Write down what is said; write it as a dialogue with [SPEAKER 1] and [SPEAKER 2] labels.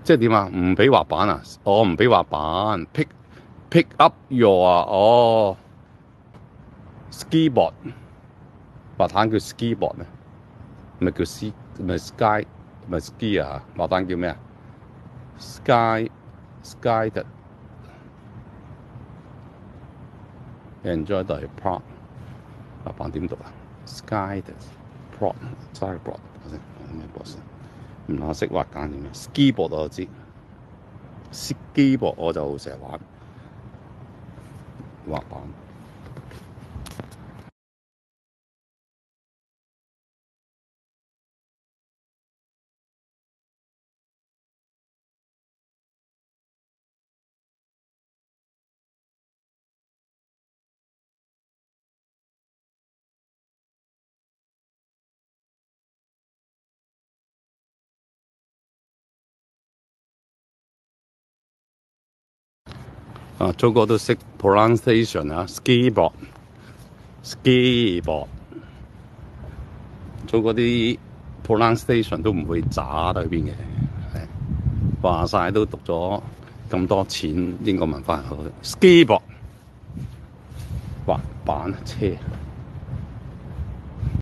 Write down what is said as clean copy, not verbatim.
[SPEAKER 1] 即係點啊？唔俾滑板啊？我唔俾滑板 pick up your 哦 skiboard 滑板叫 skiboard 咩？咪叫 ski 咪 sky 咪 ski 啊？滑板叫咩啊 ？sky 嘅 enjoy the prod 滑板點讀啊 ？sky 嘅 prod 咩 board 先？唔係我識滑板點樣 skiboard 我知 skiboard 我就成日玩滑板。啊，祖國都識 pronunciation 啊 skiboard，祖國啲 pronunciation 都唔會渣到去邊嘅，話晒都讀咗咁多錢英國文化學 skiboard 滑板車。